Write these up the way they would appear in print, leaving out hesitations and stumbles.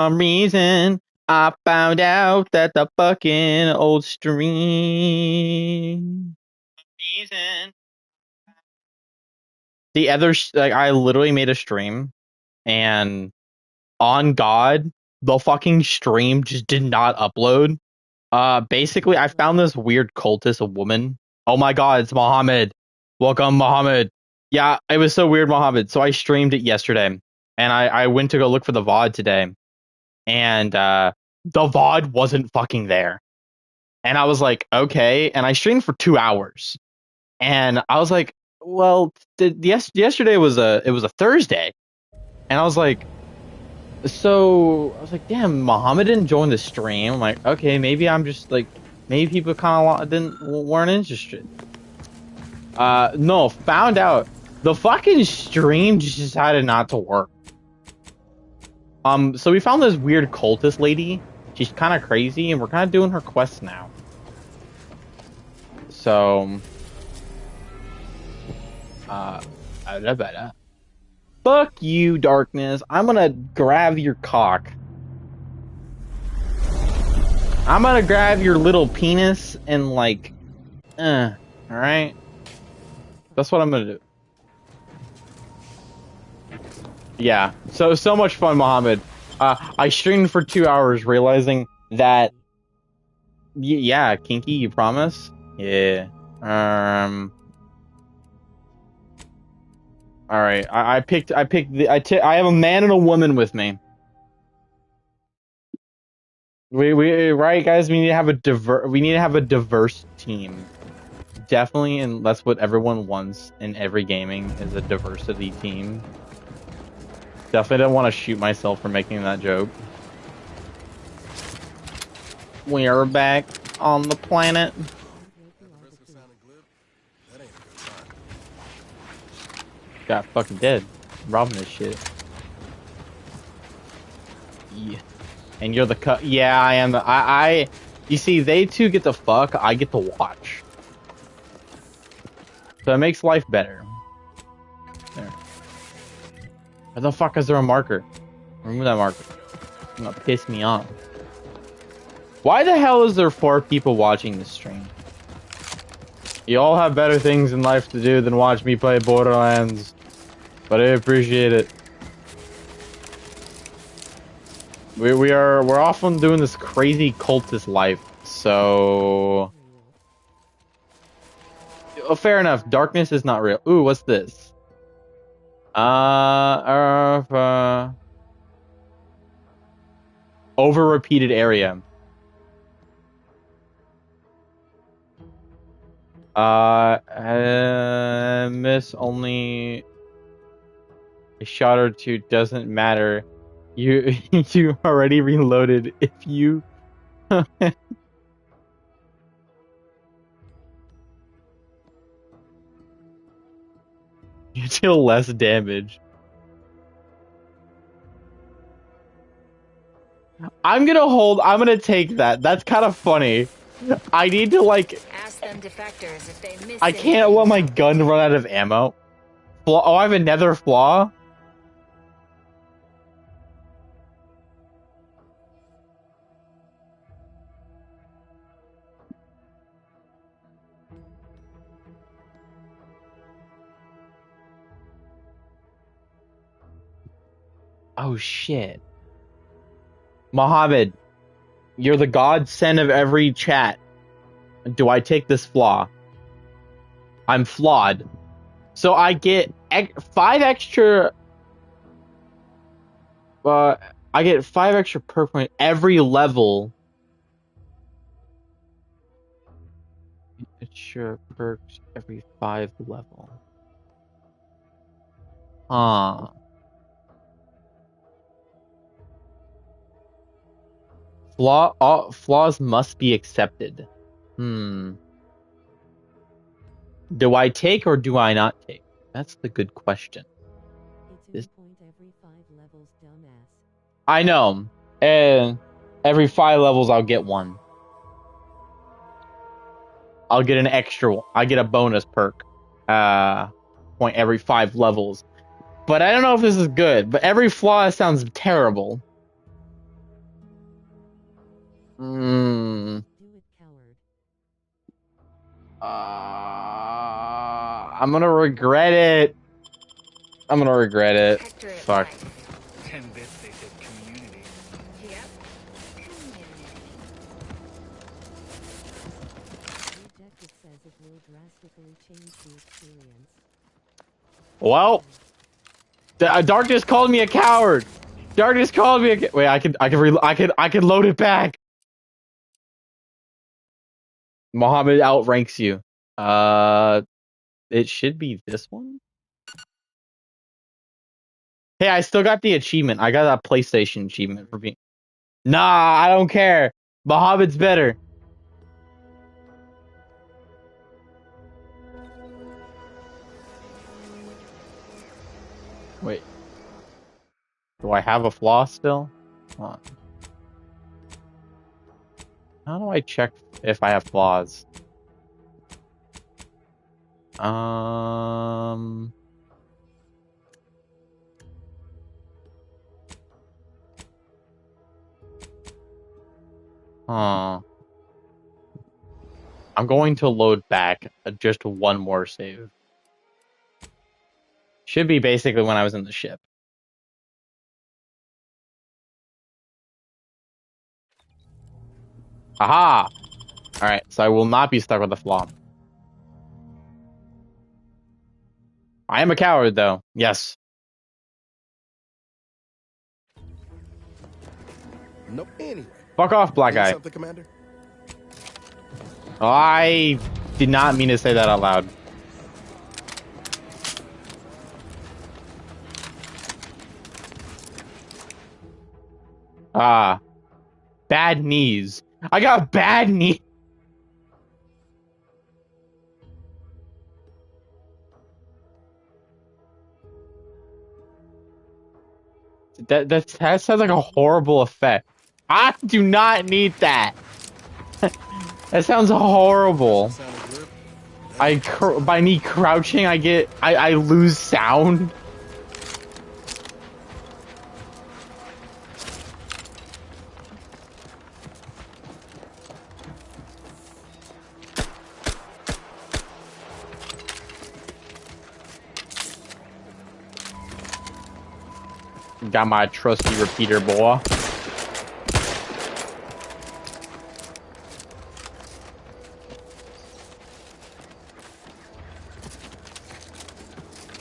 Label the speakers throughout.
Speaker 1: some reason, I found out that the fucking old stream. Reason. The other, like, I literally made a stream, and on God, the fucking stream just did not upload. Basically, I found this weird cultist, a woman. Oh my God, it's Mohammed. Welcome, Mohammed. Yeah, it was so weird, Mohammed. So I streamed it yesterday, and I went to go look for the VOD today, and the VOD wasn't fucking there. And I was like, okay. And I streamed for 2 hours, and I was like, well, yesterday was a Thursday, and I was like, so I was like, damn, Muhammad didn't join the stream. I'm like, okay, maybe I'm just like, maybe people kind of weren't interested. No, found out the fucking stream just decided not to work. So we found this weird cultist lady. She's kind of crazy, and we're kind of doing her quests now. So, fuck you, darkness. I'm gonna grab your cock. I'm gonna grab your little penis and like, alright? That's what I'm gonna do. Yeah, so much fun, Mohammed. I streamed for 2 hours, realizing that, yeah, kinky, you promise? Yeah. Alright, I have a man and a woman with me. Right, guys, we need to have a diverse team. Definitely, and that's what everyone wants in every gaming, is a diversity team. Definitely don't want to shoot myself for making that joke. We are back on the planet. Got fucking dead. Robbing this shit. Yeah. And you're the cut. Yeah, I am. You see, they two get to fuck. I get to watch. So it makes life better. There. Why the fuck is there a marker? Remove that marker. It's gonna piss me off. Why the hell is there 4 people watching this stream? You all have better things in life to do than watch me play Borderlands. But I appreciate it. We're often doing this crazy cultist life, so fair enough. Darkness is not real. Ooh, what's this? Over repeated area. Miss only a shot or two, doesn't matter. You you already reloaded. If you you deal less damage. I'm gonna take that. That's kind of funny. I need to like.
Speaker 2: Ask them defectors if they miss.
Speaker 1: I can't let my gun run out of ammo. Oh, I have another flaw. Oh shit. Mohammed, you're the godsend of every chat. Do I take this flaw? I'm flawed. So I get 5 extra. I get 5 extra perk point every level. Extra perks every 5 level. Flaws must be accepted. Do I take or do I not take? That's the good question.
Speaker 3: It's a point every 5 levels, dumbass.
Speaker 1: I know. And every 5 levels I'll get one. I'll get an extra one. I get a bonus perk. Point every 5 levels. But I don't know if this is good. But every flaw sounds terrible. Mm,
Speaker 3: Do it, coward.
Speaker 1: I'm gonna regret it. I'm gonna regret it.
Speaker 2: Protector at
Speaker 1: Fuck.
Speaker 2: life.
Speaker 4: 10 bits, they said community.
Speaker 2: Yep. Community.
Speaker 3: Rejected says it will drastically change the experience.
Speaker 1: Well, Darkness called me a coward. Darkness called me a. Wait, I could load it back. Muhammad outranks you. It should be this one. Hey, I still got the achievement. I got that PlayStation achievement for being. Nah, I don't care. Muhammad's better. Wait. Do I have a flaw still? Hold on. How do I check if I have flaws? Um. Huh. I'm going to load back just one more save. Should be basically when I was in the ship. Aha! Alright, so I will not be stuck with the flaw. I am a coward, though. Yes.
Speaker 5: Nope. Anyway.
Speaker 1: Fuck off, black
Speaker 5: Need
Speaker 1: guy.
Speaker 5: something, Commander?
Speaker 1: I did not mean to say that out loud. Ah. Bad knees. I got bad knees. That sounds like a horrible effect. I do not need that. That sounds horrible. By me crouching, I lose sound. Got my trusty repeater, boy.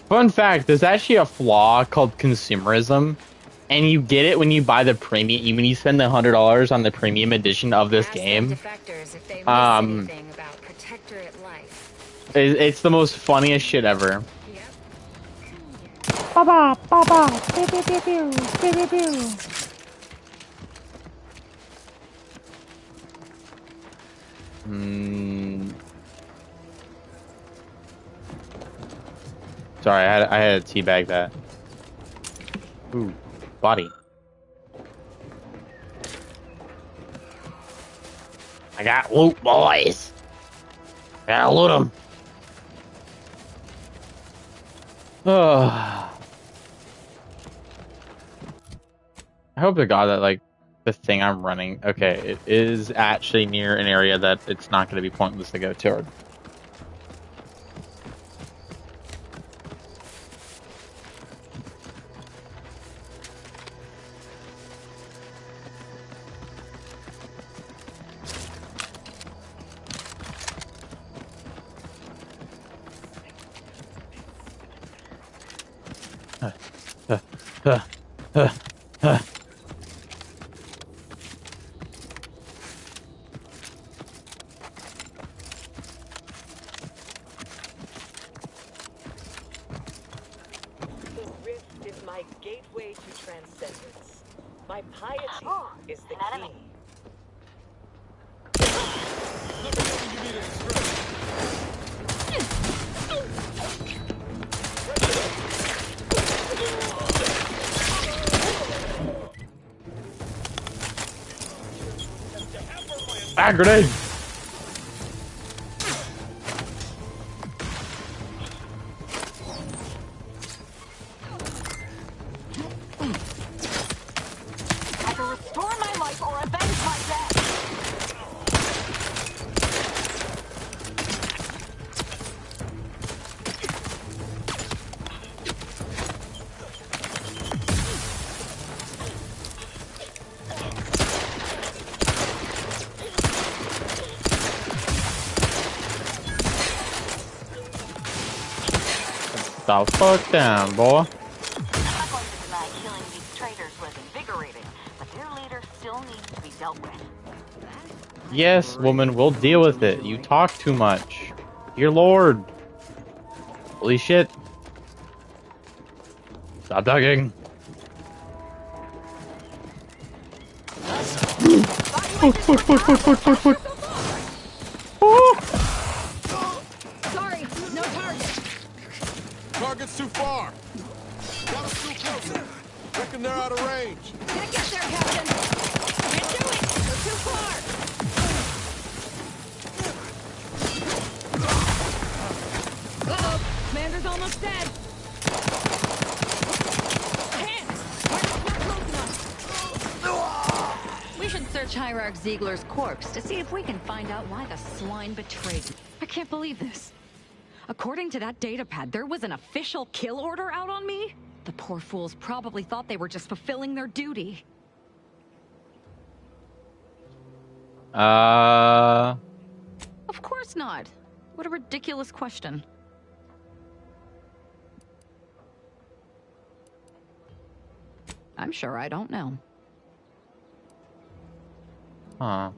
Speaker 1: Fun fact, there's actually a flaw called consumerism, and you get it when you buy the premium, when you spend the $100 on the premium edition of this
Speaker 2: Ask
Speaker 1: game.
Speaker 2: them defectors if they miss anything about Protector at life.
Speaker 1: It's the most funniest shit ever.
Speaker 2: Yep.
Speaker 1: Baba, baba, pew, pew, pew, pew, pew, pew, pew. Sorry, I had to teabag that. Ooh, body. I got loot, boys. Gotta loot them. I hope to God that, like, the thing I'm running, okay, it is actually near an area that it's not going to be pointless to go toward.
Speaker 6: The rift is my gateway to transcendence. My piety is the key.
Speaker 1: Ah, grenade!
Speaker 6: Either restore my life or avenge my death.
Speaker 1: the fuck down, boy.
Speaker 2: I'm not going to deny killing these traitors was invigorating, but their leader still needs to be dealt with.
Speaker 1: Yes, woman, we'll deal with it. You talk too much. Dear Lord. Holy shit. Stop talking.
Speaker 2: Sorry, no target.
Speaker 5: Target's too far. Got us too close. Reckon they're out of range.
Speaker 2: Gonna get there, Captain. Can't do it. They're too far. Uh-oh. Commander's almost dead. Hands! Target's not close enough. We should search Hierarch Ziegler's corpse to see if we can find out why the swine betrayed me. I can't believe this. According to that datapad, there was an official kill order out on me? The poor fools probably thought they were just fulfilling their duty. Of course not. What a ridiculous question. I'm sure I don't know.
Speaker 1: Huh.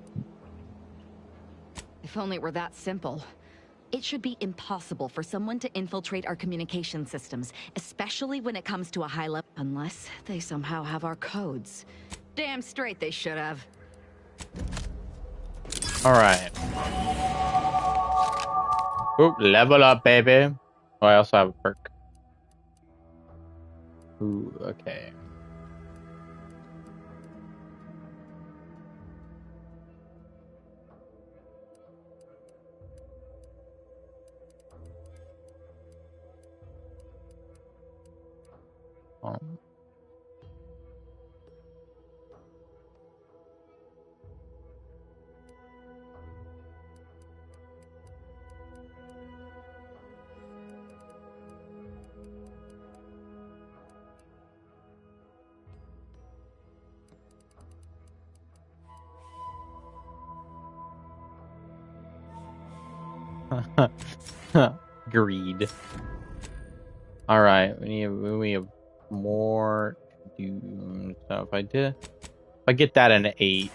Speaker 2: If only it were that simple. It should be impossible for someone to infiltrate our communication systems, especially when it comes to a high level, unless they somehow have our codes. Damn straight they should have.
Speaker 1: Alright. Oop, level up, baby. Oh, I also have a perk. Ooh, okay. Greed. Alright, we have more to do. So if I get that in 8,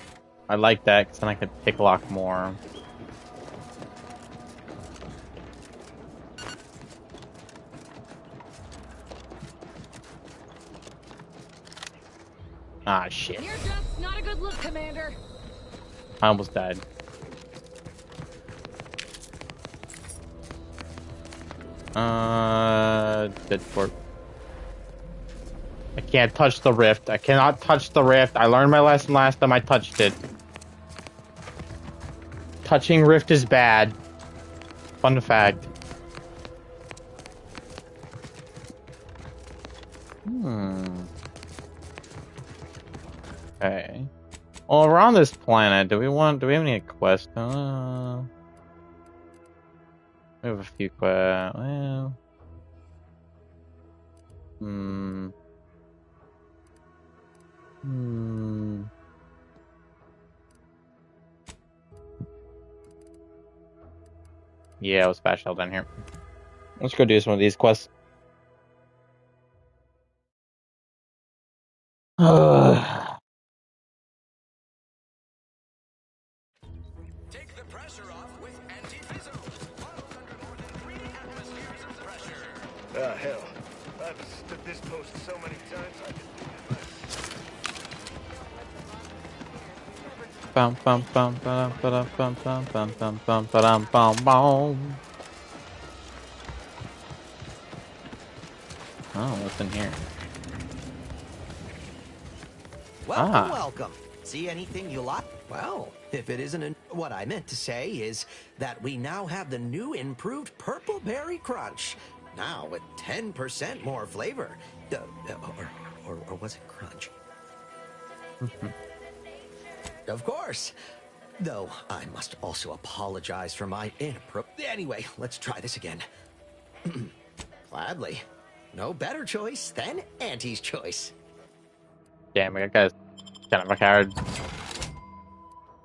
Speaker 1: I like that because then I could pick lock more. Ah, shit.
Speaker 2: You're just not a good look, Commander.
Speaker 1: I almost died. Dead corp. I can't touch the rift. I cannot touch the rift. I learned my lesson last time I touched it. Touching rift is bad. Fun fact. Okay. Well, we're on this planet. Do we have any quests? We have a few quests. Well. Yeah, it was fast shell down here. Let's go do some of these quests.
Speaker 5: Take the pressure off with anti-fizzo. Bottles under more than 3 atmospheres of pressure.
Speaker 4: Ah, hell. I've stood this post so many times I can do it.
Speaker 1: Bum bum bum bum bum bum bum bum bum bum bum bum bum. Oh, what's in here?
Speaker 7: Welcome, welcome. See anything you like? Well, if it isn't what I meant to say is that we now have the new improved Purple Berry Crunch. Now with 10% more flavor. Or was it crunch? Of course. Though I must also apologize for my inappropriate... Anyway, let's try this again. Gladly. No better choice than Auntie's choice.
Speaker 1: Damn, that guy's kind of a coward.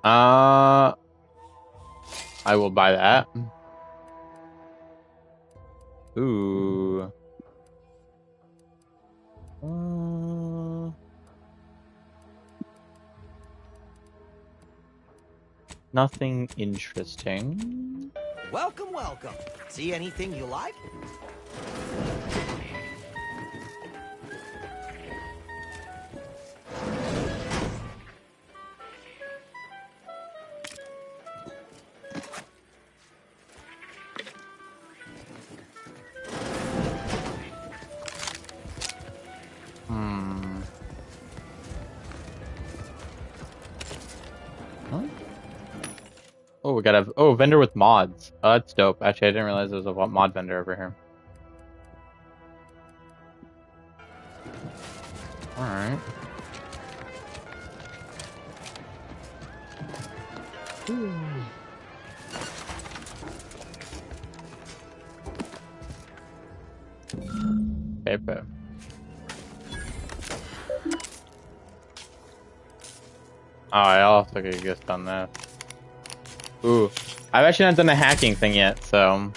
Speaker 1: I will buy that. Ooh. Nothing interesting.
Speaker 7: Welcome, welcome. See anything you like?
Speaker 1: Huh? Oh, we got a vendor with mods. Oh, that's dope. Actually, I didn't realize there was a mod vendor over here. All right. Paper. Oh, I also could just done that. Ooh, I've actually not done the hacking thing yet, so.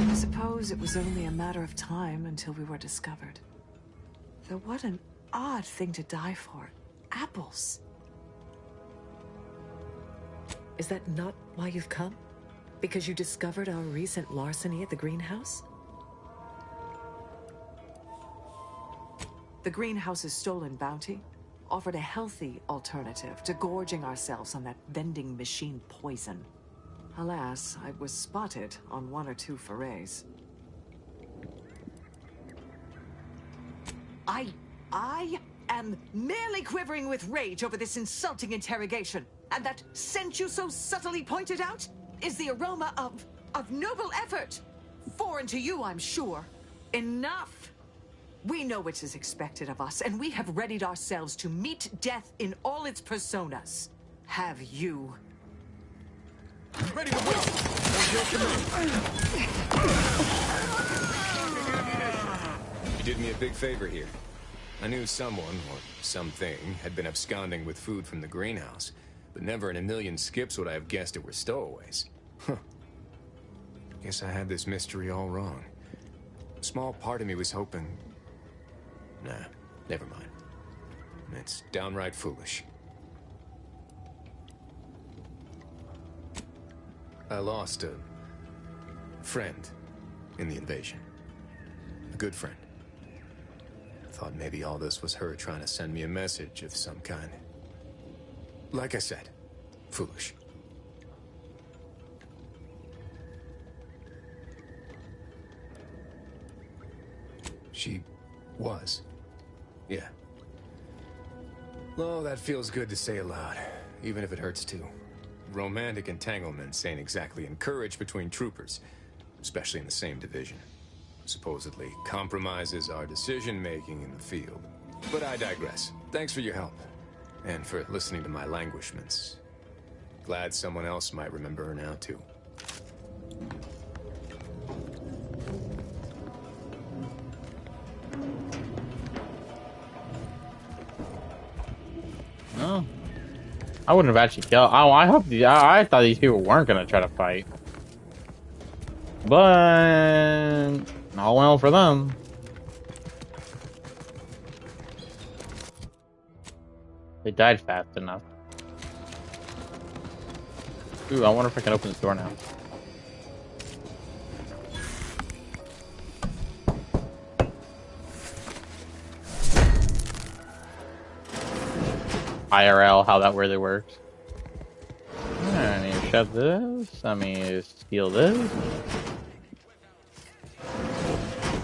Speaker 6: I suppose it was only a matter of time until we were discovered. Though what an odd thing to die for. Apples. Is that not why you've come? Because you discovered our recent larceny at the greenhouse? The greenhouse's stolen bounty offered a healthy alternative to gorging ourselves on that vending machine poison. Alas, I was spotted on 1 or 2 forays. I am merely quivering with rage over this insulting interrogation. And that scent you so subtly pointed out is the aroma of noble effort. Foreign to you, I'm sure. Enough! We know what is expected of us, and we have readied ourselves to meet death in all its personas. Have you?
Speaker 5: Ready to win! You did me a big favor here. I knew someone, or something, had been absconding with food from the greenhouse, but never in a million skips would I have guessed it were stowaways. Huh. Guess I had this mystery all wrong. A small part of me was hoping... Nah, never mind. It's downright foolish. I lost a friend in the invasion. A good friend. Thought maybe all this was her trying to send me a message of some kind. Like I said, foolish. She was. Yeah. Oh, that feels good to say aloud, even if it hurts too. Romantic entanglements ain't exactly encouraged between troopers, especially in the same division. Supposedly compromises our decision-making in the field. But I digress. Thanks for your help, and for listening to my languishments. Glad someone else might remember her now, too.
Speaker 1: No. I wouldn't have actually killed. Oh, I thought these people weren't gonna try to fight. But all well for them. They died fast enough. Ooh, I wonder if I can open this door now. IRL, how that really works. I need to shut this. I need to steal this.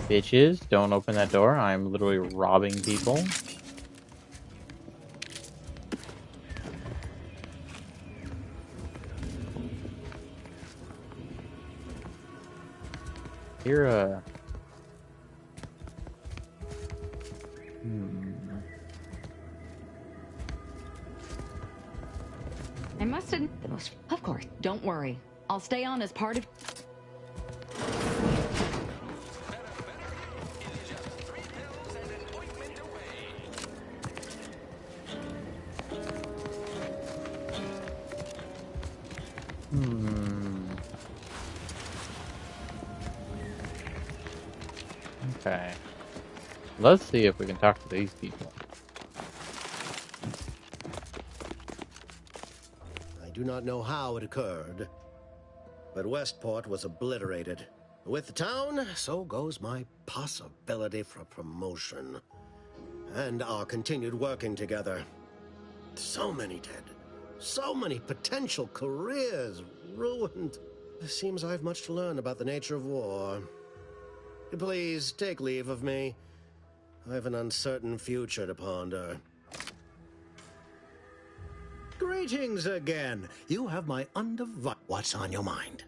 Speaker 1: Bitches, don't open that door. I'm literally robbing people. You're a...
Speaker 2: must have the most. Of course, don't worry. I'll stay on as part of.
Speaker 1: Okay. Let's see if we can talk to these people.
Speaker 8: I do not know how it occurred, but Westport was obliterated. With the town, so goes my possibility for promotion. And our continued working together. So many dead. So many potential careers ruined. It seems I have much to learn about the nature of war. Please, take leave of me. I have an uncertain future to ponder. Greetings again. You have my undivided... What's on your mind?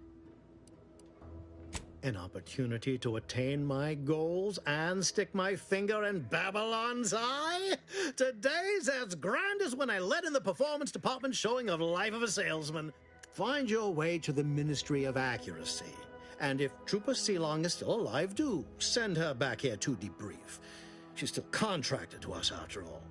Speaker 8: An opportunity to attain my goals and stick my finger in Babylon's eye? Today's as grand as when I led in the performance department showing of Life of a Salesman. Find your way to the Ministry of Accuracy. And if Trooper Sealong is still alive, do send her back here to debrief. She's still contracted to us after all.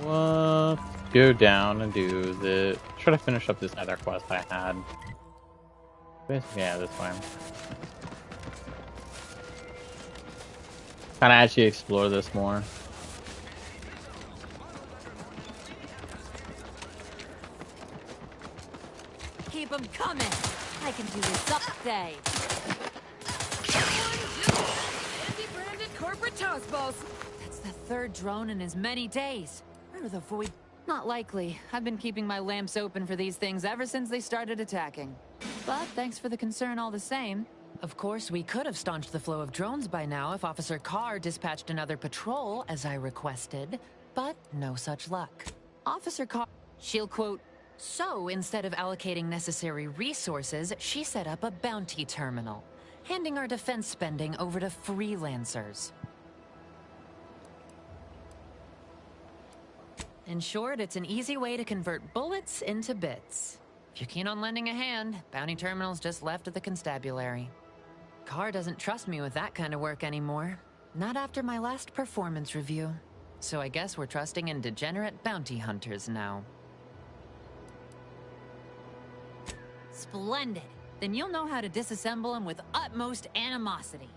Speaker 1: Let's go down and do the... Try to finish up this other quest I had. Yeah, this one. Kind of actually explore this more.
Speaker 9: Keep them coming. I can do this all day. Andy-branded corporate toast balls. That's the third drone in as many days. Where are the void?
Speaker 2: Not likely. I've been keeping my lamps open for these things ever since they started attacking. But thanks for the concern all the same.
Speaker 9: Of course, we could have staunched the flow of drones by now if Officer Carr dispatched another patrol, as I requested. But no such luck.
Speaker 2: Officer Carr, she'll quote,
Speaker 9: So, instead of allocating necessary resources, she set up a bounty terminal, handing our defense spending over to freelancers. In short, it's an easy way to convert bullets into bits. If you're keen on lending a hand, bounty terminal's just left of the constabulary. Carr doesn't trust me with that kind of work anymore. Not after my last performance review. So I guess we're trusting in degenerate bounty hunters now.
Speaker 2: Splendid. Then you'll know how to disassemble them with utmost animosity.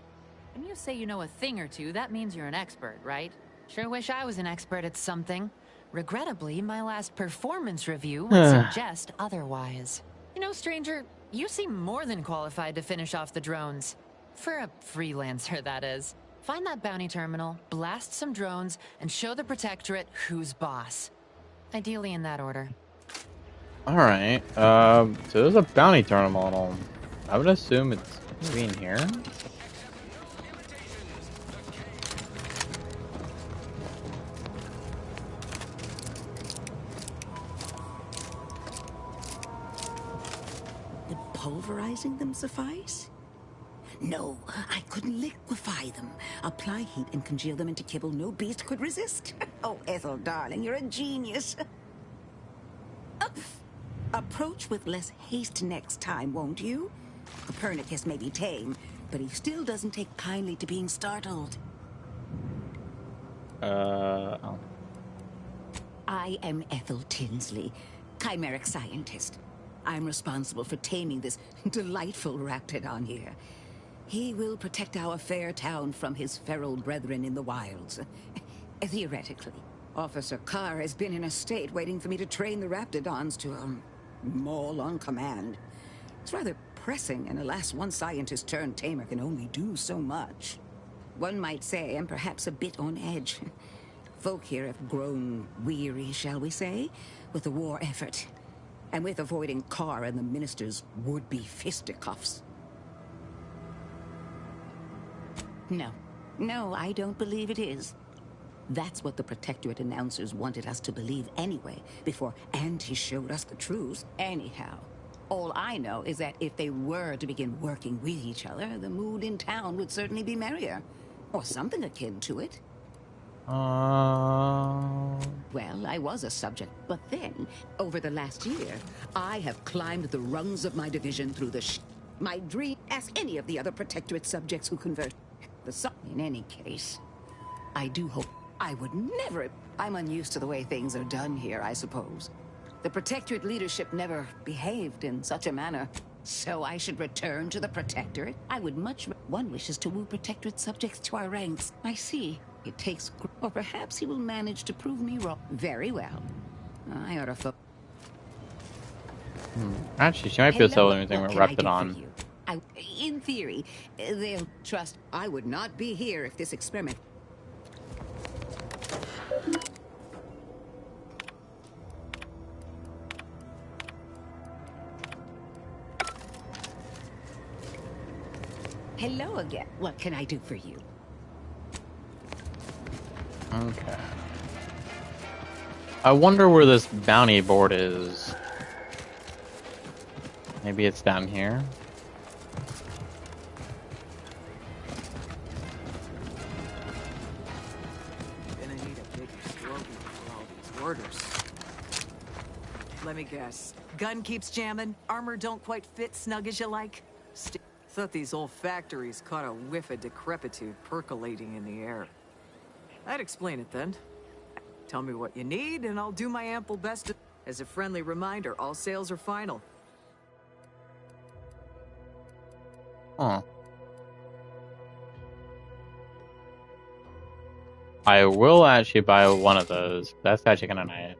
Speaker 2: When you say you know a thing or two, that means you're an expert, right?
Speaker 9: Sure wish I was an expert at something. Regrettably, my last performance review would suggest otherwise. You know, stranger, you seem more than qualified to finish off the drones. For a freelancer, that is. Find that bounty terminal, blast some drones, and show the Protectorate who's boss. Ideally in that order.
Speaker 1: Alright, so there's a bounty terminal. I would assume it's maybe in here?
Speaker 10: Would pulverizing them suffice? No, I couldn't liquefy them. Apply heat and congeal them into kibble no beast could resist. Oh, Ethel, darling, you're a genius. Approach with less haste next time, won't you? Copernicus may be tame, but he still doesn't take kindly to being startled.
Speaker 1: Oh.
Speaker 10: I am Ethel Tinsley, chimeric scientist. I'm responsible for taming this delightful raptidon here. He will protect our fair town from his feral brethren in the wilds. Theoretically. Officer Carr has been in a state waiting for me to train the raptidons to, maul on command. It's rather pressing, and alas, one scientist turned tamer can only do so much. One might say I'm perhaps a bit on edge. Folk here have grown weary, shall we say, with the war effort, and with avoiding Carr and the minister's would-be fisticuffs. No, I don't believe it is. That's what the Protectorate announcers wanted us to believe anyway, before Auntie showed us the truth. Anyhow, all I know is that if they were to begin working with each other, the mood in town would certainly be merrier. Or something akin to it. Well, I was a subject, but then, over the last year, I have climbed the rungs of my division through my dream. Ask any of the other Protectorate subjects who convert. In any case, I do hope I would never. I'm unused to the way things are done here, I suppose. The Protectorate leadership never behaved in such a manner. So I should return to the Protectorate? I would much. One wishes to woo Protectorate subjects to our ranks. I see. It takes. Or perhaps he will manage to prove me wrong. Very well. I ought to.
Speaker 1: Actually, she might be able to sell anything with Rapidon.
Speaker 10: In theory, they'll trust. I would not be here if this experiment. Hello again. What can I do for you?
Speaker 1: Okay. I wonder where this bounty board is. Maybe it's down here.
Speaker 6: Gonna need a bigger slogan for all these orders. Let me guess. Gun keeps jamming, armor don't quite fit snug as you like. Thought these old factories caught a whiff of decrepitude percolating in the air. I'd explain it then. Tell me what you need, and I'll do my ample best. As a friendly reminder, all sales are final.
Speaker 1: Huh. I will actually buy one of those. That's actually kind of nice.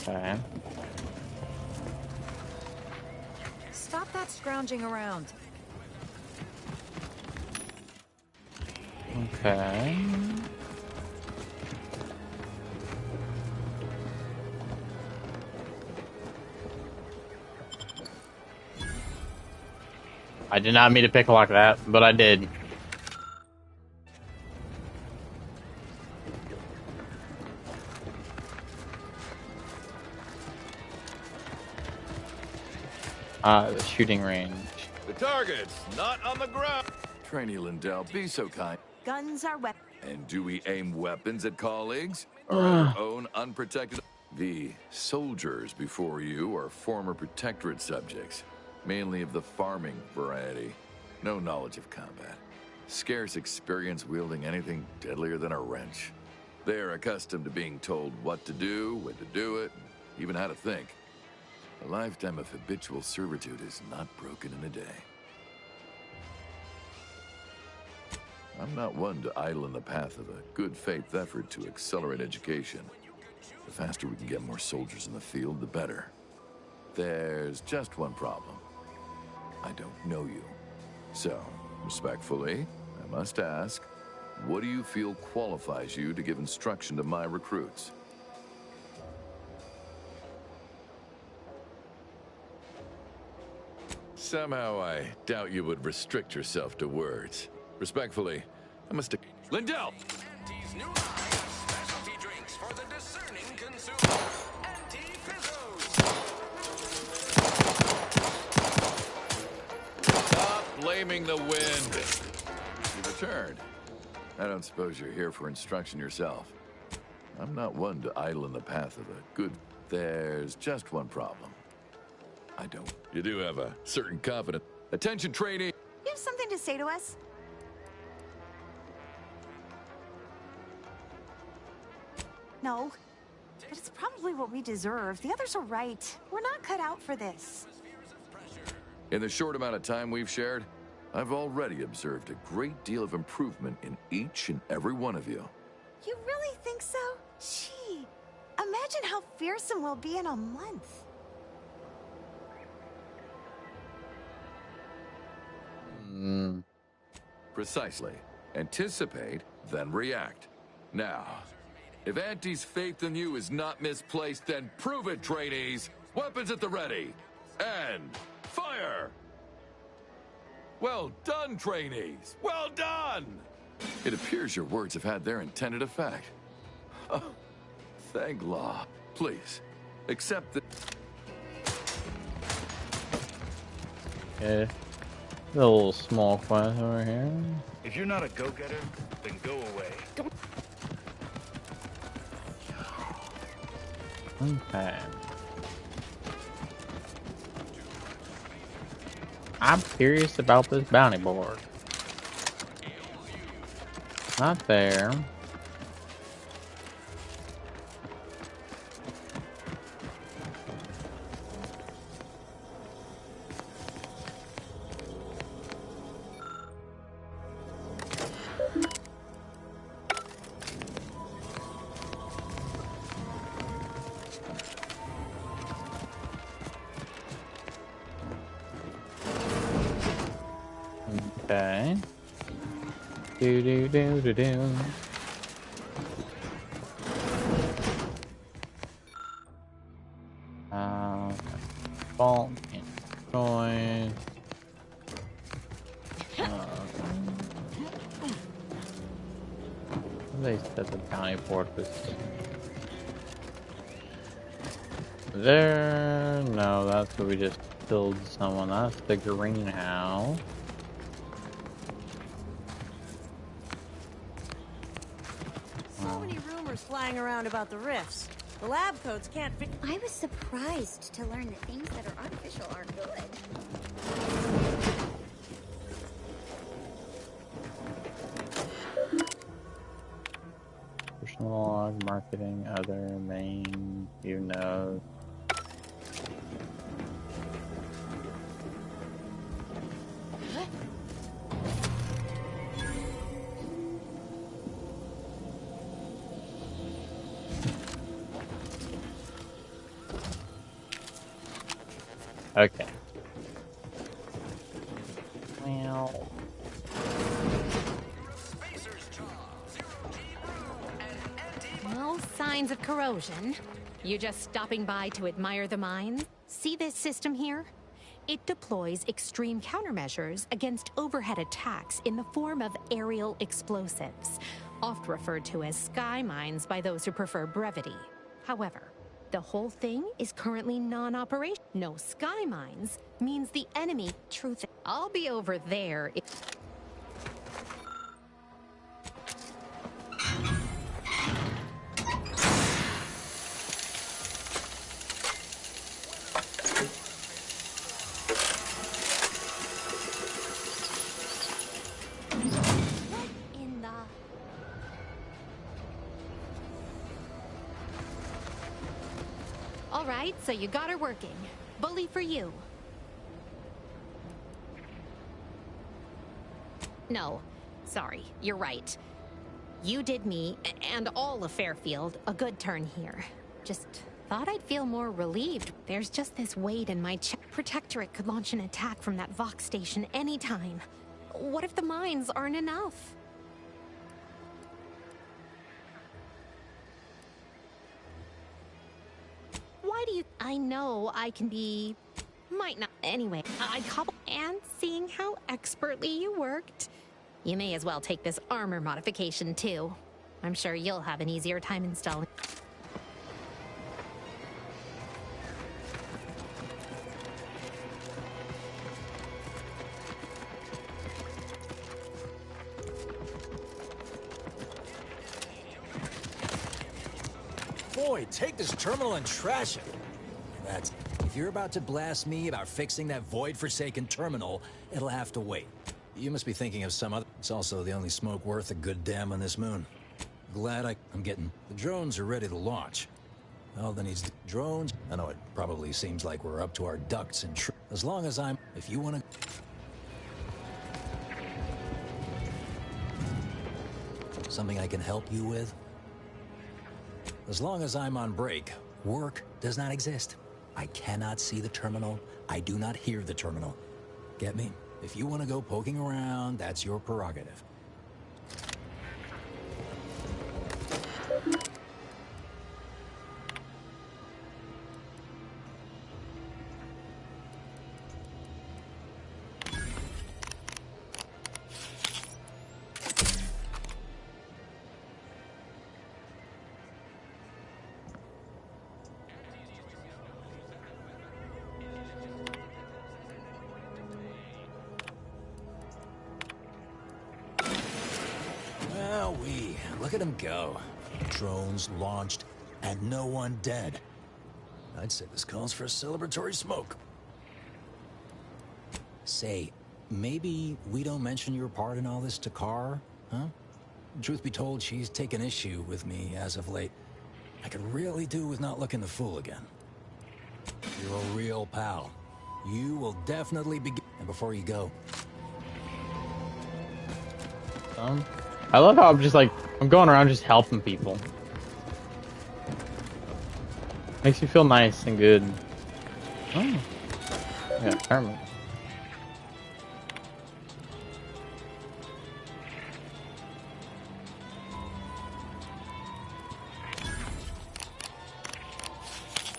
Speaker 1: Okay.
Speaker 2: Stop that scrounging around.
Speaker 1: Okay. I did not mean to pick like that, but I did. The shooting range.
Speaker 4: The target's not on the ground. Trainee Lindell, be so kind.
Speaker 6: Guns are weapons.
Speaker 4: And do we aim weapons at colleagues? Or at our own unprotected? The soldiers before you are former Protectorate subjects, mainly of the farming variety. No knowledge of combat. Scarce experience wielding anything deadlier than a wrench. They are accustomed to being told what to do, when to do it, and even how to think. A lifetime of habitual servitude is not broken in a day. I'm not one to idle in the path of a good faith effort to accelerate education. The faster we can get more soldiers in the field, the better. There's just one problem. I don't know you. So, respectfully, I must ask, what do you feel qualifies you to give instruction to my recruits? Somehow I doubt you would restrict yourself to words. Respectfully, I must... Lindell!
Speaker 11: Auntie's new line of specialty drinks for the discerning consumer. Anti-Fizzos!
Speaker 4: Stop blaming the wind. You returned. I don't suppose you're here for instruction yourself. I'm not one to idle in the path of a good... There's just one problem. I don't. You do have a certain confidence. Attention, trainee!
Speaker 2: You have something to say to us?
Speaker 6: No.
Speaker 12: but it's probably what we deserve. The others are right. We're not cut out for this.
Speaker 4: In the short amount of time we've shared, I've already observed a great deal of improvement in each and every one of you.
Speaker 12: You really think so? Gee, imagine how fearsome we'll be in a month.
Speaker 4: Precisely. Anticipate, then react. Now, if Auntie's faith in you is not misplaced, then prove it, trainees! Weapons at the ready! And fire! Well done, trainees! Well done! It appears your words have had their intended effect. Oh, thank law. Please, accept the...
Speaker 1: Okay. A little small quest over here.
Speaker 13: If you're not a go-getter, then go away.
Speaker 1: Okay. I'm curious about this bounty board. Not there. Okay. Do. Fault and choice. They said the bounty board was there. No, that's where we just killed someone. That's the greenhouse.
Speaker 14: So many rumors flying around about the rifts. The lab coats can't fix.
Speaker 15: I was surprised to learn that things that are artificial are good.
Speaker 1: Personal log, marketing, other, main, you know. Okay. Well.
Speaker 16: No signs of corrosion. You just stopping by to admire the mines? See this system here? It deploys extreme countermeasures against overhead attacks in the form of aerial explosives, oft referred to as sky mines by those who prefer brevity. However, the whole thing is currently non-operational. No sky mines means the enemy truth. I'll be over there if... All right, so you got her working. Bully for you. No, sorry, you're right. You did me, and all of Fairfield, a good turn here. Just thought I'd feel more relieved. There's just this weight in my chest. Protectorate could launch an attack from that Vox station anytime. What if the mines aren't enough? Why do you... I know I can be... Might not... Anyway, I cobble... And seeing how expertly you worked, you may as well take this armor modification too. I'm sure you'll have an easier time installing...
Speaker 17: Boy, take this terminal and trash it. That's... If you're about to blast me about fixing that void-forsaken terminal, it'll have to wait. You must be thinking of some other... It's also the only smoke worth a good damn on this moon. Glad I'm getting... The drones are ready to launch. All that needs drones. I know it probably seems like we're up to our ducks and as long as I'm. If you want to. Something I can help you with? As long as I'm on break, work does not exist. I cannot see the terminal. I do not hear the terminal. Get me? If you want to go poking around, that's your prerogative. Look at him go. Drones launched, and no one dead. I'd say this calls for a celebratory smoke. Say, maybe we don't mention your part in all this to Carr, huh? Truth be told, she's taken issue with me as of late. I could really do with not looking the fool again. You're a real pal. You will definitely be... And before you go...
Speaker 1: I love how I'm just like, I'm going around just helping people. Makes you feel nice and good. Oh. Yeah, karma.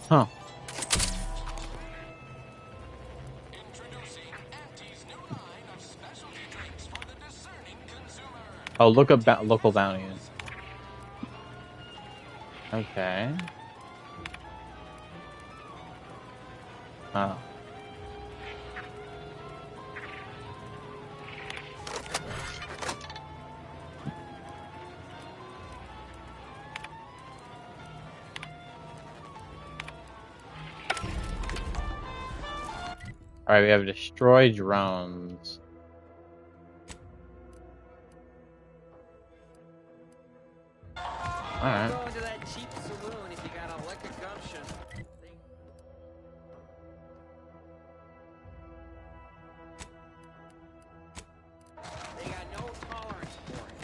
Speaker 1: Huh. Oh, look up local bounties. Okay. Oh. Alright, we have destroy drones. Alright.
Speaker 18: Go into that cheap saloon if you got a lick of gumption. They got no tolerance for it.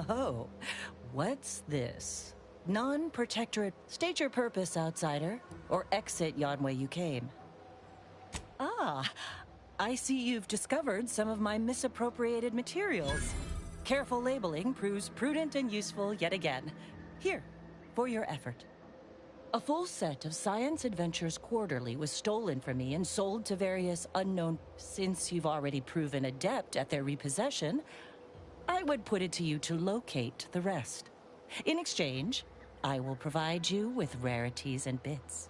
Speaker 19: Oh, what's this? Non-protectorate. State your purpose, outsider, or exit yon way you came. Ah, I see you've discovered some of my misappropriated materials. Careful labeling proves prudent and useful yet again. Here, for your effort. A full set of Science Adventures Quarterly was stolen from me and sold to various unknown... Since you've already proven adept at their repossession, I would put it to you to locate the rest. In exchange, I will provide you with rarities and bits.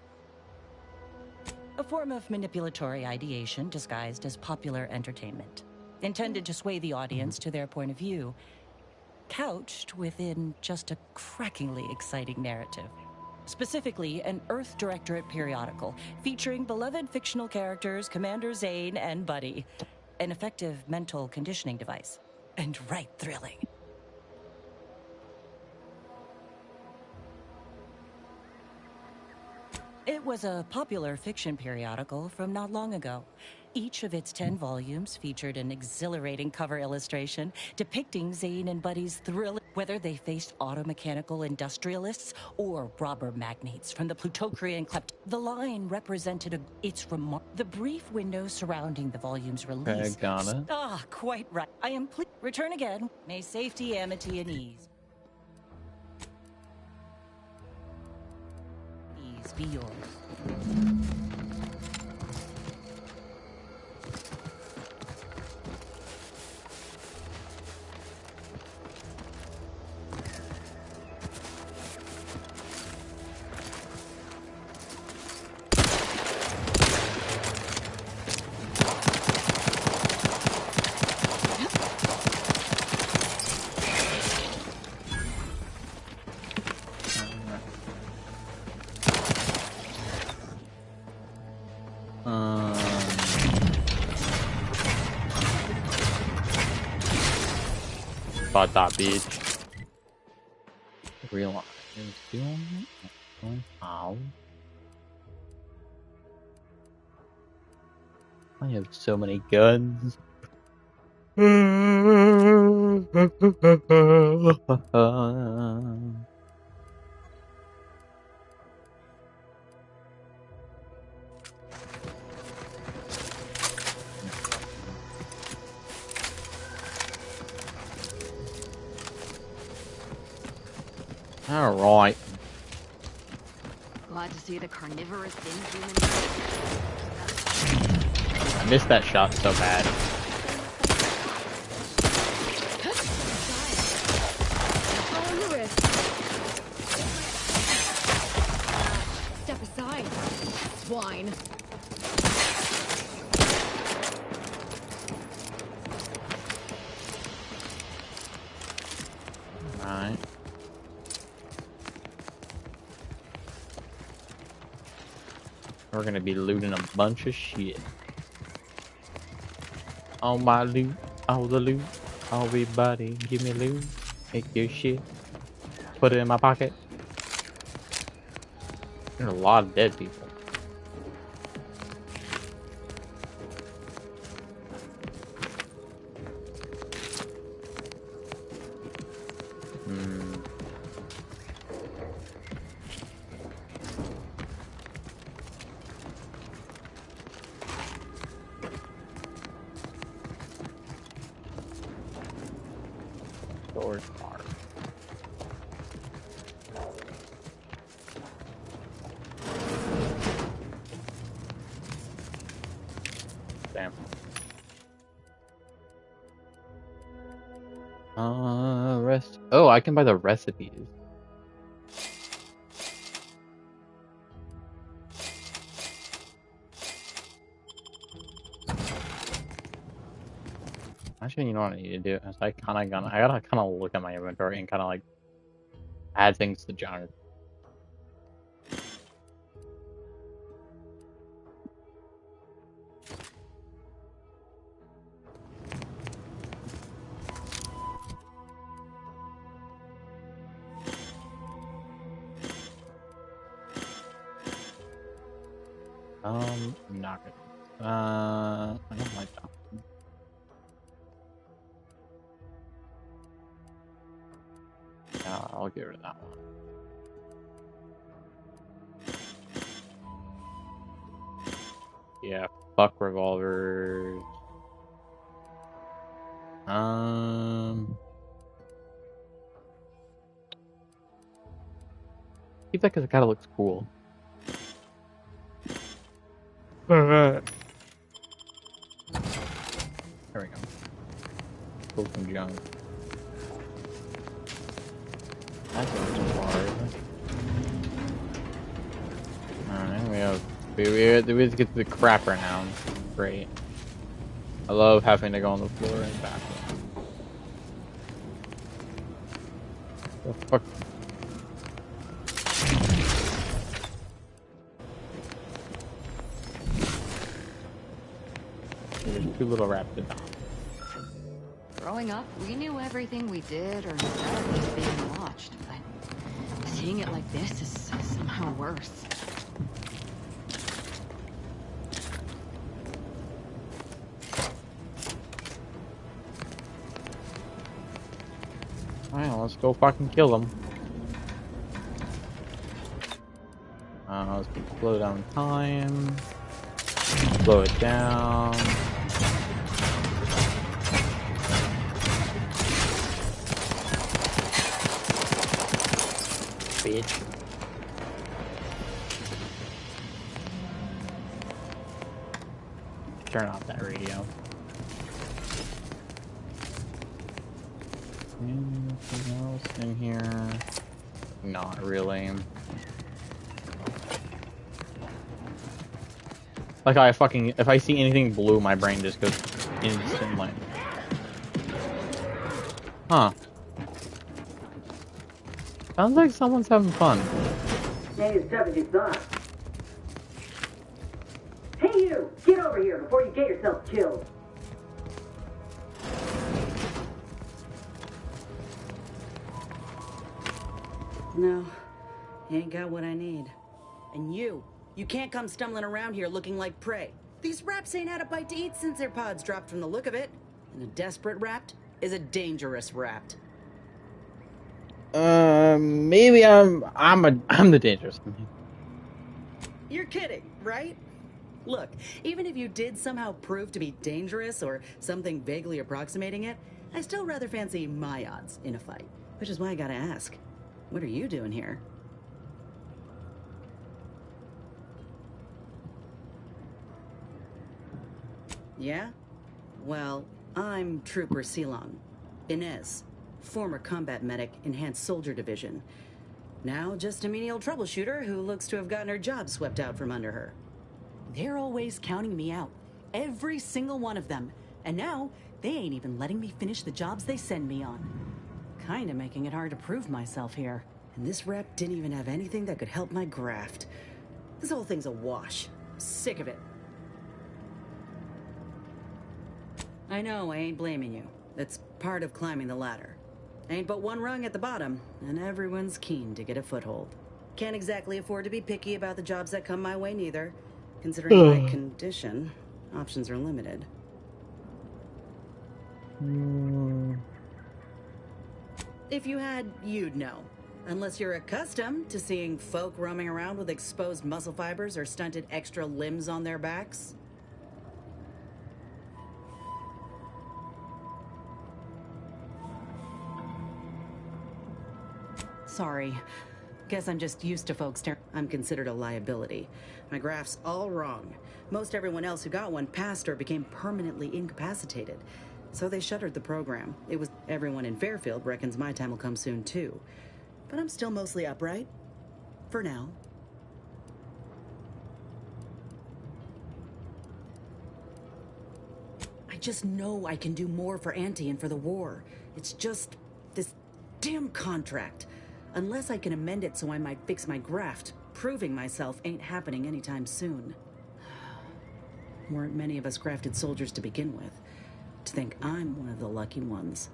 Speaker 19: A form of manipulatory ideation disguised as popular entertainment, intended to sway the audience to their point of view, couched within just a crackingly exciting narrative. Specifically, an Earth Directorate periodical featuring beloved fictional characters Commander Zane and Buddy. An effective mental conditioning device. And right thrilling. It was a popular fiction periodical from not long ago. Each of its 10 volumes featured an exhilarating cover illustration depicting Zane and Buddy's thrill, whether they faced automechanical industrialists or robber magnates from the Plutocrian klept. The line represented the brief window surrounding the volume's release.
Speaker 1: Okay, got it.
Speaker 19: Ah, quite right. I am pleased. Return again. May safety, amity, and ease be yours.
Speaker 1: About that beach. Realize doing how I have so many guns. All right.
Speaker 2: Glad to see the carnivorous inhuman.
Speaker 1: I missed that shot so bad.
Speaker 2: Step aside, swine.
Speaker 1: Alright. We're gonna be looting a bunch of shit. All my loot, all the loot, everybody give me loot. Take your shit, put it in my pocket. There's a lot of dead people. Storage bar. Damn. Rest. Oh, I can buy the recipes. Actually, you know what I need to do? Is I gotta kind of look at my inventory and kind of like add things to junk. Not good. I don't like that. Yeah, I'll get rid of that one. Yeah, fuck revolvers. Keep that because it kind of looks cool. There we go. Pull some junk. That's not hard. Alright, we have to get to the crapper now. Great. I love having to go on the floor and back. The fuck? There's two little raptors.
Speaker 2: Growing up, we knew everything we did or said was being watched, but seeing it like this is somehow worse.
Speaker 1: Alright, let's go fucking kill them. Let's slow down time. Slow it down. Bitch. Turn off that radio. Anything else in here? Not really. Like if I see anything blue, my brain just goes instantly. Huh. Sounds like someone's having fun.
Speaker 20: Ain't as tough as you thought. Hey you! Get over here before you get yourself killed!
Speaker 21: No, you ain't got what I need. And you can't come stumbling around here looking like prey. These raps ain't had a bite to eat since their pods dropped from the look of it. And a desperate rapt is a dangerous rapt.
Speaker 1: Maybe I'm the dangerous one.
Speaker 21: You're kidding, right? Look, even if you did somehow prove to be dangerous or something vaguely approximating it, I still rather fancy my odds in a fight. Which is why I gotta ask, what are you doing here? Yeah? Well, I'm Trooper Silong. Inez, former combat medic, Enhanced Soldier Division. Now just a menial troubleshooter who looks to have gotten her job swept out from under her. They're always counting me out. Every single one of them. And now, they ain't even letting me finish the jobs they send me on. Kinda making it hard to prove myself here. And this rep didn't even have anything that could help my graft. This whole thing's a wash. I'm sick of it. I know, I ain't blaming you. That's part of climbing the ladder. Ain't but one rung at the bottom, and everyone's keen to get a foothold. Can't exactly afford to be picky about the jobs that come my way neither. Considering my condition, options are limited. If you had, you'd know. Unless you're accustomed to seeing folk roaming around with exposed muscle fibers or stunted extra limbs on their backs. Sorry. Guess I'm just used to folks I'm considered a liability. My graph's all wrong. Most everyone else who got one passed or became permanently incapacitated. So they shuttered the program. Everyone in Fairfield reckons my time will come soon too. But I'm still mostly upright. For now. I just know I can do more for Auntie and for the war. It's just this damn contract. Unless I can amend it so I might fix my graft, proving myself ain't happening anytime soon. Weren't many of us grafted soldiers to begin with. To think I'm one of the lucky ones.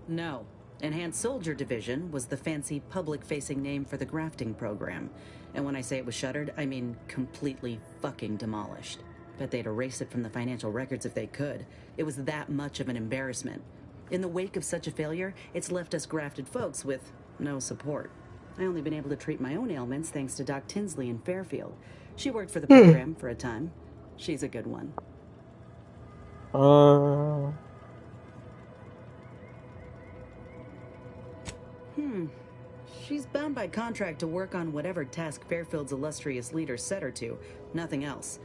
Speaker 21: No. Enhanced Soldier Division was the fancy public-facing name for the grafting program. And when I say it was shuttered, I mean completely fucking demolished. Bet they'd erase it from the financial records if they could. It was that much of an embarrassment. In the wake of such a failure, it's left us grafted folks with no support. I only been able to treat my own ailments thanks to Doc Tinsley in Fairfield. She worked for the program for a time. She's a good one. qualified contract to work on whatever task Fairfield's illustrious leader set her to, nothing else.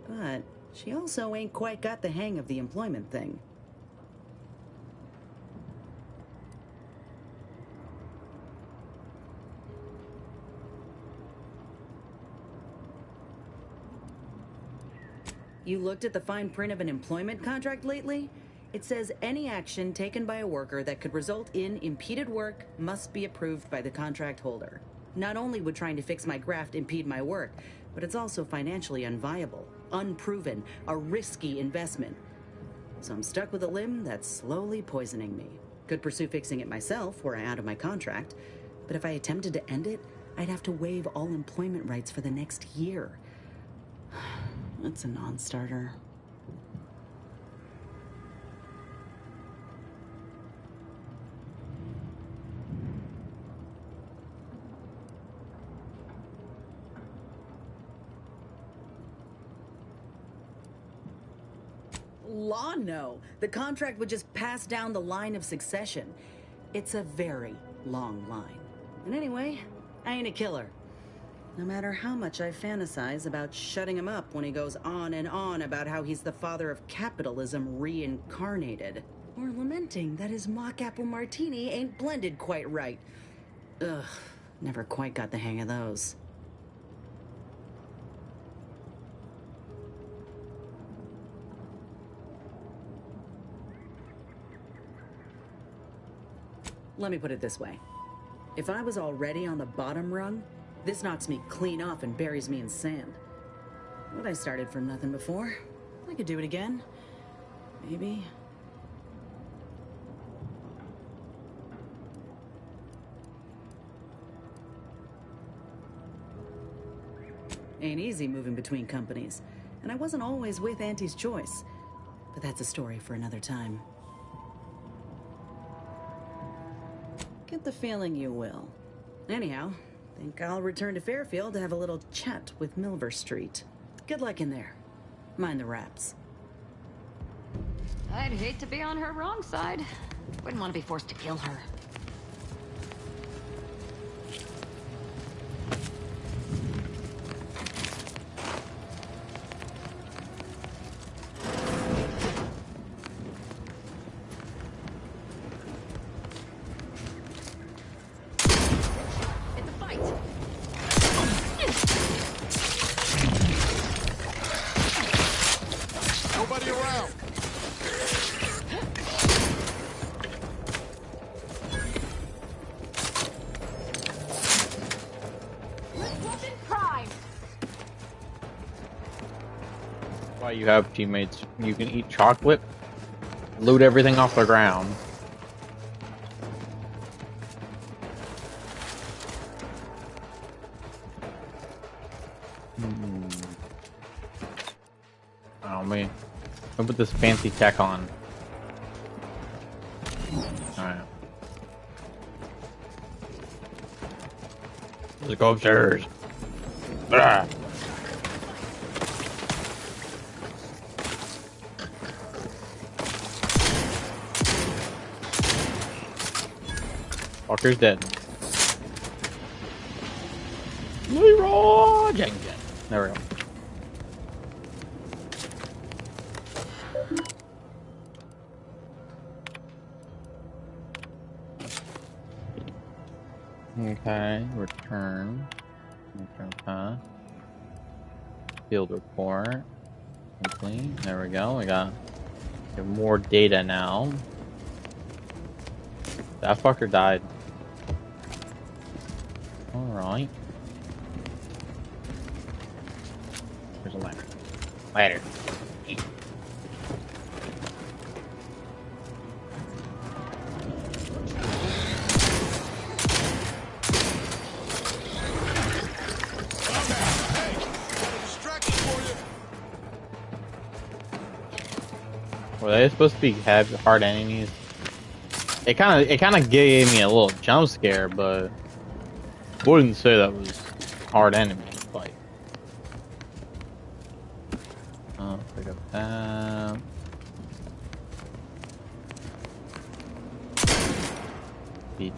Speaker 21: But she also ain't quite got the hang of the employment thing. You looked at the fine print of an employment contract lately? It says any action taken by a worker that could result in impeded work must be approved by the contract holder. Not only would trying to fix my graft impede my work, but it's also financially unviable, unproven, a risky investment. So I'm stuck with a limb that's slowly poisoning me. Could pursue fixing it myself were I out of my contract, but if I attempted to end it, I'd have to waive all employment rights for the next year. That's a non-starter. Law, no. The contract would just pass down the line of succession. It's a very long line. And anyway, I ain't a killer. No matter how much I fantasize about shutting him up when he goes on and on about how he's the father of capitalism reincarnated. Or lamenting that his mock apple martini ain't blended quite right. Ugh, never quite got the hang of those. Let me put it this way. If I was already on the bottom rung, this knocks me clean off and buries me in sand. But I started from nothing before. I could do it again. Maybe. Ain't easy moving between companies. And I wasn't always with Auntie's choice. But that's a story for another time. Get the feeling you will. Anyhow, think I'll return to Fairfield to have a little chat with Milver Street. Good luck in there. Mind the wraps.
Speaker 2: I'd hate to be on her wrong side. Wouldn't want to be forced to kill her.
Speaker 11: Nobody around.
Speaker 1: Why you have teammates? You can eat chocolate, loot everything off the ground. Oh man, I'll put this fancy tech on. Alright. Let's go upstairs. Ah. Walker's dead. Leroy Jenkins. There we go. Okay, return. Okay. Field report. Complete. There we go. We got more data now. That fucker died. Alright. There's a ladder. Ladder. Were they supposed to be hard enemies? It kind of gave me a little jump scare, but I wouldn't say that was hard enemies. Like, oh, pick up that. Beach.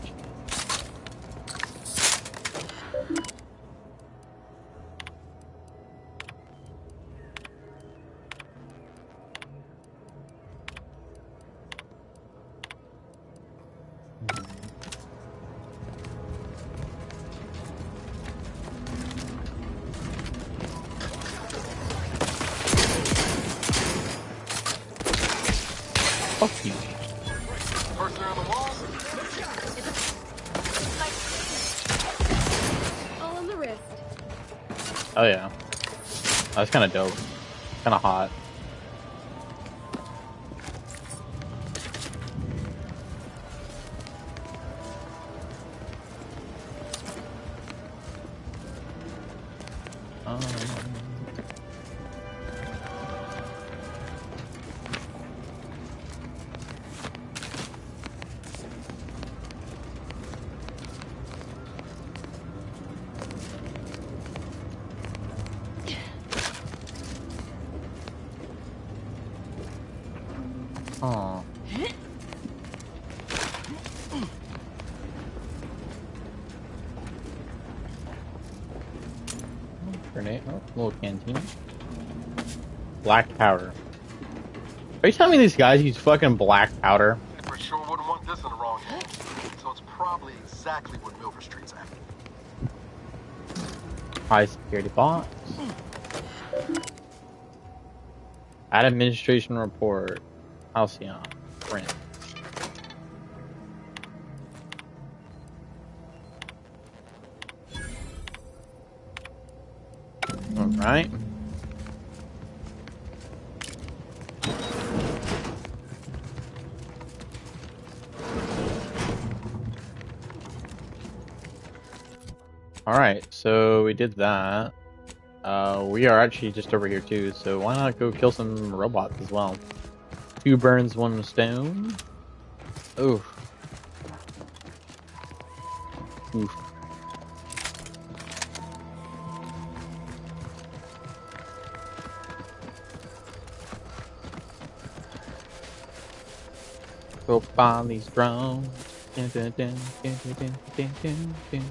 Speaker 1: Fuck you.
Speaker 16: All on the wrist.
Speaker 1: Oh yeah. That's kind of dope. Kind of hot. Oh. Grenade. Oh, little canteen. Black powder. Are you telling me these guys use fucking black powder?
Speaker 3: For sure wouldn't want this in the wrong hands. So it's probably exactly what Milver Street's after.
Speaker 1: High security box. Add administration report. Halcyon. Print. Alright. Alright, so we did that. We are actually just over here too, so why not go kill some robots as well? 2 birds, 1 stone. Oof. Oof. Go find these drones. Dun, dun, dun, dun, dun, dun, dun, dun, dun.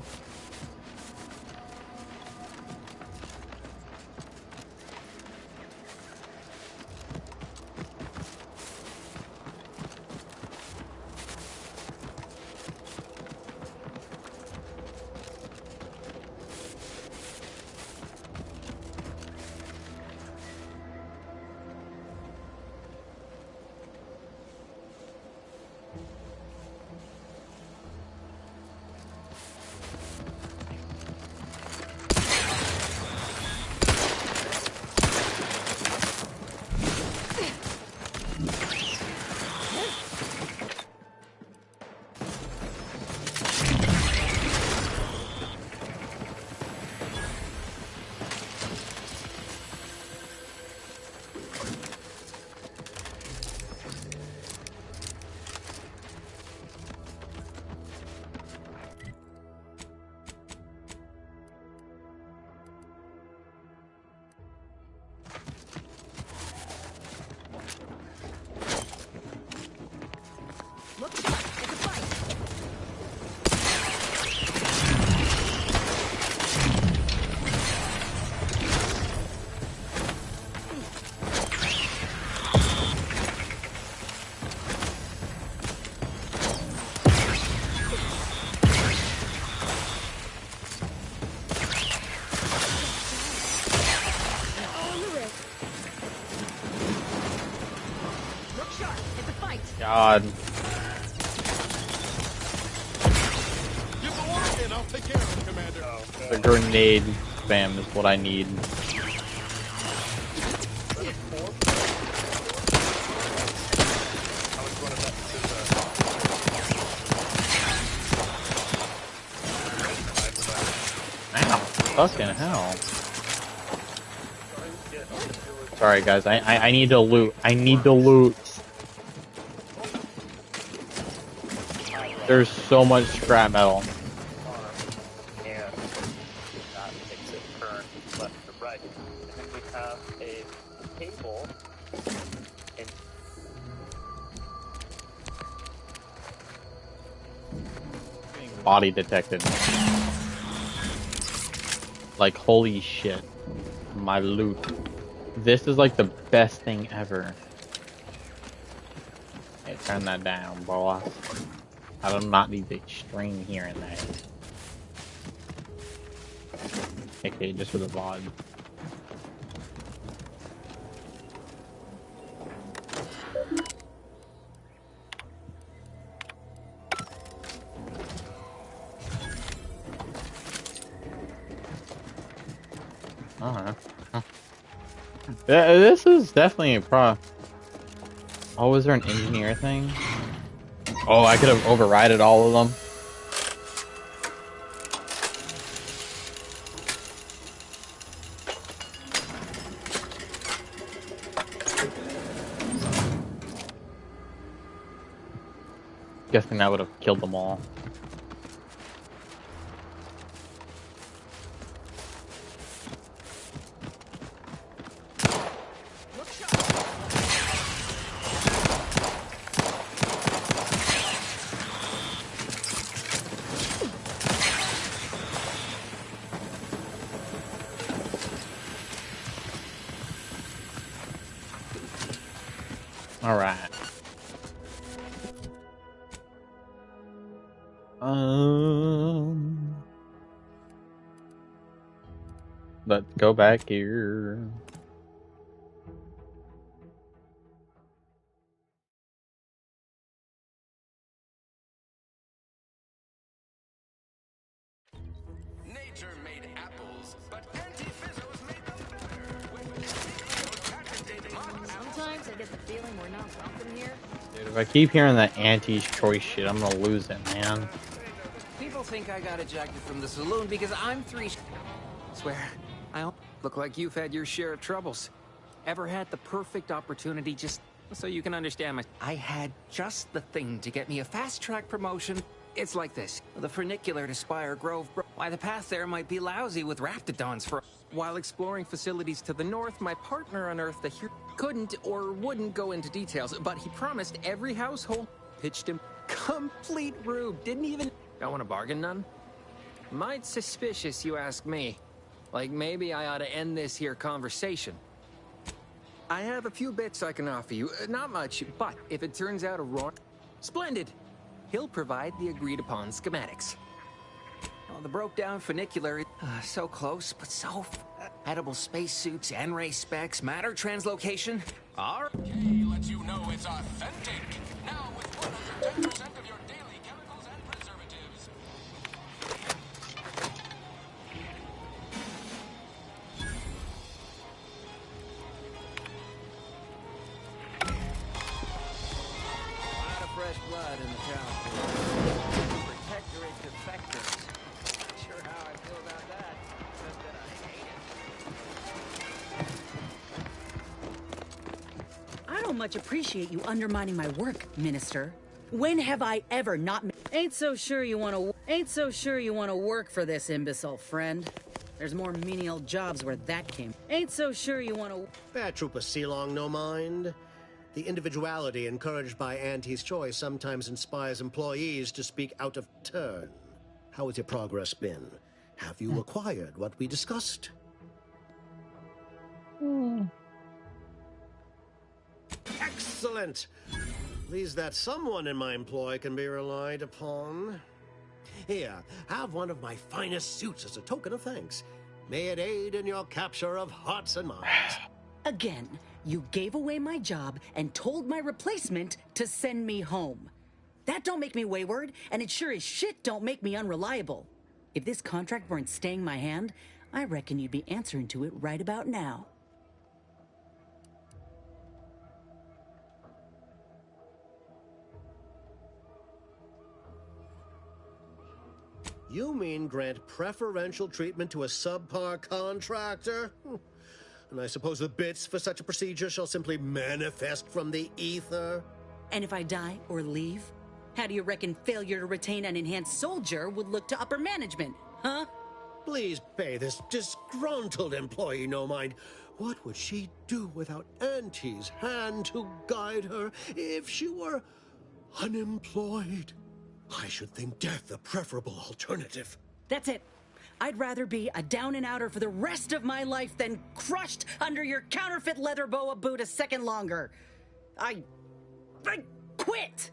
Speaker 1: God. The grenade spam is what I need. Ow, fucking hell. Sorry guys, I need to loot. I need to loot. There's so much scrap metal.
Speaker 22: And that makes it turn left to right. And we have a table and
Speaker 1: Body detected. Like holy shit. My loot. This is like the best thing ever. Hey, turn that down, boss. I do not need the extreme here and there. Okay, just for the VOD. Alright. Yeah, this is definitely a pro. Oh, was there an engineer thing? Oh, I could have overridden all of them. Guessing that would have killed them all. All right. Let's go back here.
Speaker 11: Nature made apples, but anti-fizzos made them better.
Speaker 2: Sometimes I get the feeling we're not welcome here.
Speaker 1: Dude, if I keep hearing that Auntie's choice shit, I'm gonna lose it, man.
Speaker 18: People think I got ejected from the saloon because I'm Swear, I don't look like you've had your share of troubles. Ever had the perfect opportunity just so you can understand I had just the thing to get me a fast-track promotion. It's like this. The funicular to Spire Grove, why the path there might be lousy with raptidons for... While exploring facilities to the north, my partner unearthed a couldn't or wouldn't go into details, but he promised every household pitched him complete rube. Didn't even... Don't want to bargain none? Might suspicious, you ask me. Like, maybe I ought to end this here conversation. I have a few bits I can offer you. Not much, but if it turns out a wrong... Splendid! He'll provide the agreed-upon schematics. Oh, the broke-down funicular... so close, but so... edible spacesuits, N-ray specs, matter translocation... Alright.
Speaker 11: Okay, lets you know it's authentic. Now with 110% of your daily chemicals and preservatives.
Speaker 18: A lot of fresh blood in the town. Protectorate defectors. Not sure how I feel about that. Just that I hate it.
Speaker 21: I don't much appreciate you undermining my work, Minister. When have I ever not... Ain't so sure you want to work for this imbecile, friend. There's more menial jobs where that came. Ain't so sure you want to...
Speaker 8: Fair Trooper Sealong, no mind. The individuality encouraged by Auntie's choice sometimes inspires employees to speak out of turn. How has your progress been? Have you acquired what we discussed? Excellent! At least that someone in my employ can be relied upon. Here, have one of my finest suits as a token of thanks. May it aid in your capture of hearts and minds.
Speaker 21: Again, you gave away my job and told my replacement to send me home. That don't make me wayward, and it sure as shit don't make me unreliable. If this contract weren't staying my hand, I reckon you'd be answering to it right about now.
Speaker 8: You mean grant preferential treatment to a subpar contractor? And I suppose the bits for such a procedure shall simply manifest from the ether?
Speaker 21: And if I die or leave, how do you reckon failure to retain an enhanced soldier would look to upper management, huh?
Speaker 8: Please pay this disgruntled employee no mind. What would she do without Auntie's hand to guide her if she were unemployed? I should think death a preferable alternative.
Speaker 21: That's it. I'd rather be a down-and-outer for the rest of my life than crushed under your counterfeit leather boa boot a second longer. I quit!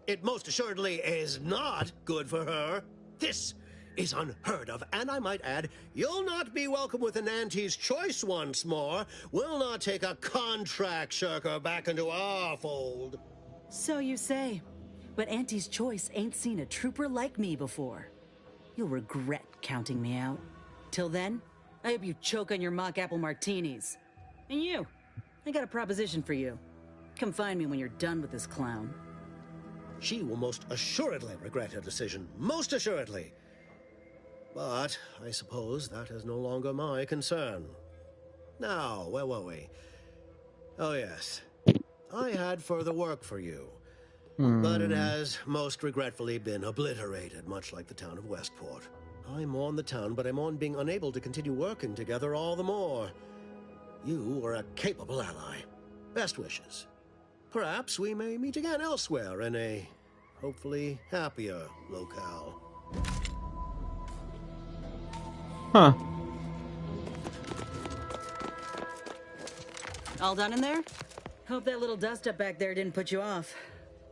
Speaker 8: It most assuredly is not good for her. This is unheard of, and I might add, you'll not be welcome with an Auntie's choice once more. We'll not take a contract shirker back into our fold.
Speaker 21: So you say, but Auntie's choice ain't seen a trooper like me before. You'll regret counting me out. Till then, I hope you choke on your mock apple martinis. And you, I got a proposition for you. Come find me when you're done with this clown.
Speaker 8: She will most assuredly regret her decision. Most assuredly. But I suppose that is no longer my concern. Now, where were we? Oh, yes. I had further work for you. But it has most regretfully been obliterated, much like the town of Westport. I mourn the town, but I mourn being unable to continue working together all the more. You were a capable ally. Best wishes. Perhaps we may meet again elsewhere in a, hopefully, happier locale.
Speaker 1: Huh.
Speaker 21: All done in there? Hope that little dust-up back there didn't put you off.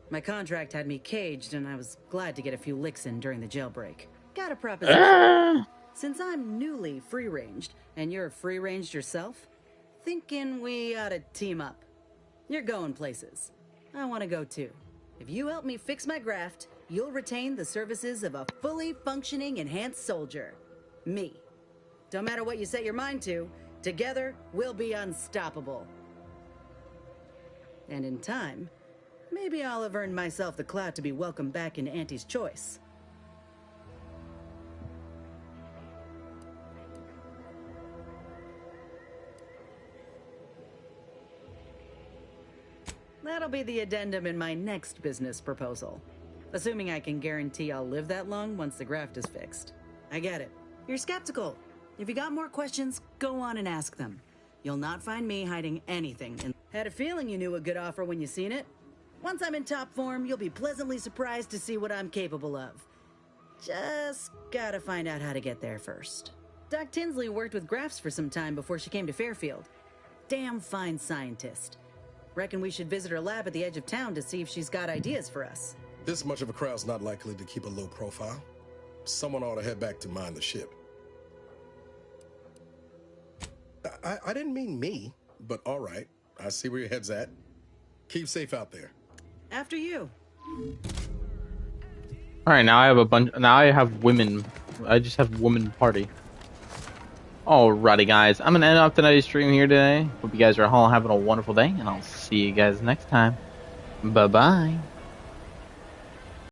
Speaker 21: My contract had me caged, and I was glad to get a few licks in during the jailbreak. Got a proposition. Since I'm newly free-ranged, and you're free-ranged yourself, thinking we ought to team up. You're going places. I want to go too. If you help me fix my graft, you'll retain the services of a fully functioning enhanced soldier. Me. Don't matter what you set your mind to, together we'll be unstoppable. And in time, maybe I'll have earned myself the clout to be welcomed back into Auntie's choice. That'll be the addendum in my next business proposal. Assuming I can guarantee I'll live that long once the graft is fixed. I get it. You're skeptical. If you got more questions, go on and ask them. You'll not find me hiding anything. Had a feeling you knew a good offer when you seen it. Once I'm in top form, you'll be pleasantly surprised to see what I'm capable of. Just gotta find out how to get there first. Doc Tinsley worked with grafts for some time before she came to Fairfield. Damn fine scientist. Reckon we should visit her lab at the edge of town to see if she's got ideas for us.
Speaker 5: This much of a crowd's not likely to keep a low profile. Someone ought to head back to mind the ship. I didn't mean me, but all right. I see where your head's at. Keep safe out there.
Speaker 21: After you.
Speaker 1: All right, now I have a bunch. Now I have women. I just have woman party. Alrighty, guys. I'm gonna end off tonight's stream here today. Hope you guys are all having a wonderful day, and I'll see you guys next time. Bye bye.